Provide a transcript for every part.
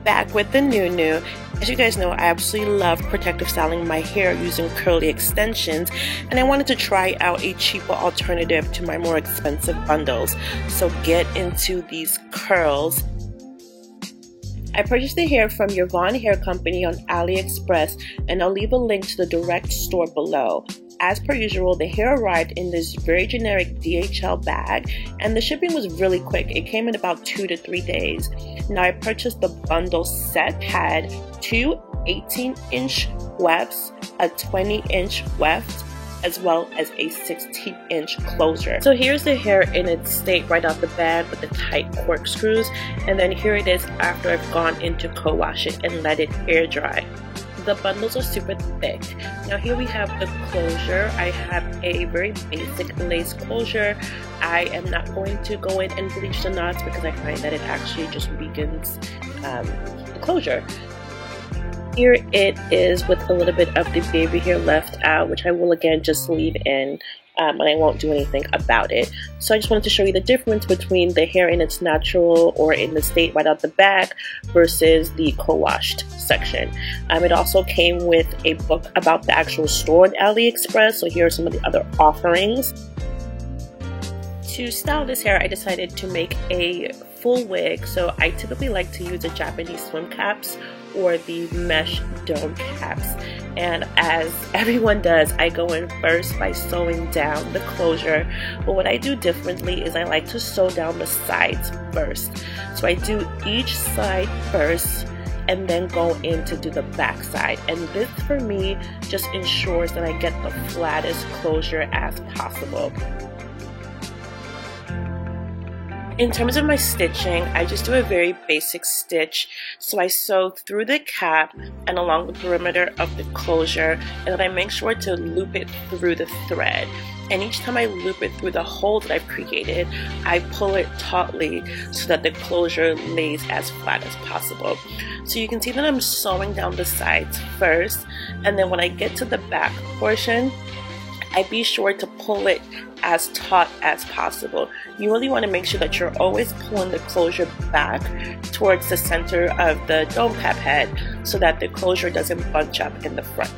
back with the new. As you guys know, I absolutely love protective styling my hair using curly extensions, and I wanted to try out a cheaper alternative to my more expensive bundles. So get into these curls. I purchased the hair from Yvonne Hair Company on AliExpress, and I'll leave a link to the direct store below. As per usual, the hair arrived in this very generic DHL bag, and the shipping was really quick. It came in about 2 to 3 days. Now I purchased the bundle set, had two 18-inch wefts, a 20-inch weft, as well as a 16-inch closure. So here's the hair in its state right out the bag with the tight corkscrews, and then here it is after I've gone in to co-wash it and let it air dry. The bundles are super thick. Now here we have the closure. I have a very basic lace closure. I am not going to go in and bleach the knots because I find that it actually just weakens the closure. Here it is with a little bit of the baby hair left out, which I will again just leave in, and I won't do anything about it. So I just wanted to show you the difference between the hair in its natural or in the state right out the bag versus the co-washed section. It also came with a book about the actual store on AliExpress, so here are some of the other offerings. To style this hair, I decided to make a full wig, so I typically like to use the Japanese swim caps or the mesh dome caps, and as everyone does, I go in first by sewing down the closure, but what I do differently is I like to sew down the sides first. So I do each side first and then go in to do the back side, and this for me just ensures that I get the flattest closure as possible. In terms of my stitching, I just do a very basic stitch. So I sew through the cap and along the perimeter of the closure, and then I make sure to loop it through the thread. And each time I loop it through the hole that I've created, I pull it tautly so that the closure lays as flat as possible. So you can see that I'm sewing down the sides first, and then when I get to the back portion, I be sure to pull it as taut as possible. You really want to make sure that you're always pulling the closure back towards the center of the dome cap head so that the closure doesn't bunch up in the front.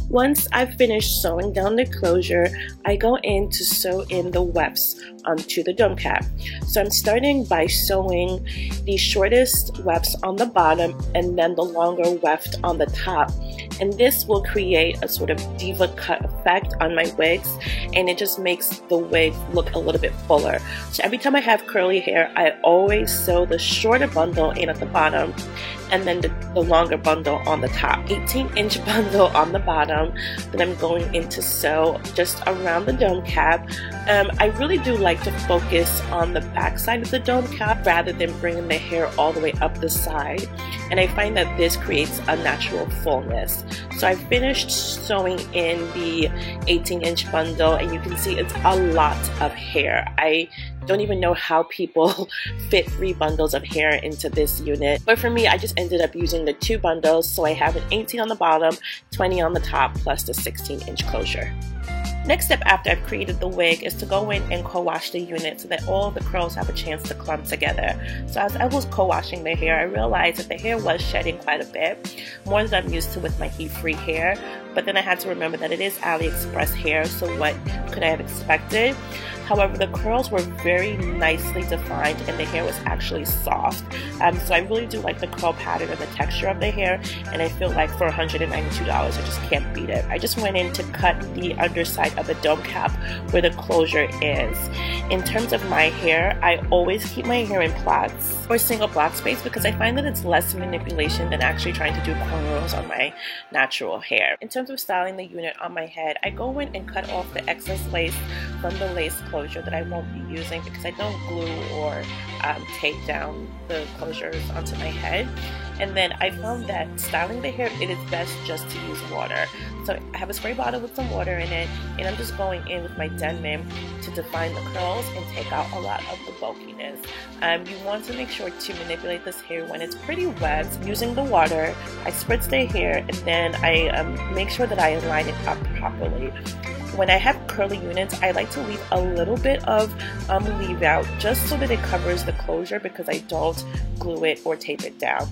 Once I've finished sewing down the closure, I go in to sew in the wefts onto the dome cap. So I'm starting by sewing the shortest wefts on the bottom and then the longer weft on the top. And this will create a sort of diva cut effect on my wigs, and it just makes the wig look a little bit fuller. So every time I have curly hair, I always sew the shorter bundle in at the bottom and then the longer bundle on the top. 18-inch bundle on the bottom, then I'm going in to sew just around the dome cap. I really do like to focus on the back side of the dome cap rather than bringing the hair all the way up the side, and I find that this creates a natural fullness. So I finished sewing in the 18-inch bundle, and you can see it's a lot of hair. I don't even know how people fit 3 bundles of hair into this unit, but for me, I just ended up using the 2 bundles, so I have an 18 on the bottom, 20 on the top, plus the 16-inch closure. Next step after I've created the wig is to go in and co-wash the unit so that all the curls have a chance to clump together. So as I was co-washing the hair, I realized that the hair was shedding quite a bit, more than I'm used to with my heat-free hair, but then I had to remember that it is AliExpress hair, so what could I have expected? However, the curls were very nicely defined and the hair was actually soft. So I really do like the curl pattern and the texture of the hair, and I feel like for $192, I just can't beat it. I just went in to cut the underside of the dome cap where the closure is. In terms of my hair, I always keep my hair in plaits or single block space because I find that it's less manipulation than actually trying to do cornrows on my natural hair. In terms of styling the unit on my head, I go in and cut off the excess lace from the lace closure that I won't be using because I don't glue or tape down the closures onto my head. And then I found that styling the hair, it is best just to use water. So I have a spray bottle with some water in it, and I'm just going in with my Denman to define the curls and take out a lot of the bulkiness. You want to make sure to manipulate this hair when it's pretty wet. Using the water, I spritz the hair and then I make sure that I align it up properly. when I have curly units, I like to leave a little bit of leave out just so that it covers the closure, because I don't glue it or tape it down.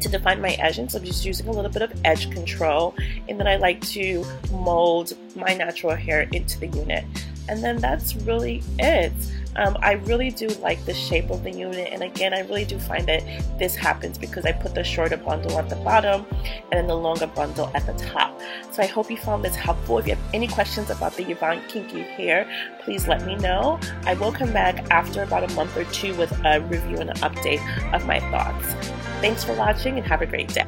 To define my edgings, I'm just using a little bit of edge control, and then I like to mold my natural hair into the unit. And then that's really it. I really do like the shape of the unit, and again, I really do find that this happens because I put the shorter bundle at the bottom and then the longer bundle at the top. So I hope you found this helpful. If you have any questions about the Yvonne Kinky hair, please let me know. I will come back after about a month or two with a review and an update of my thoughts. Thanks for watching and have a great day.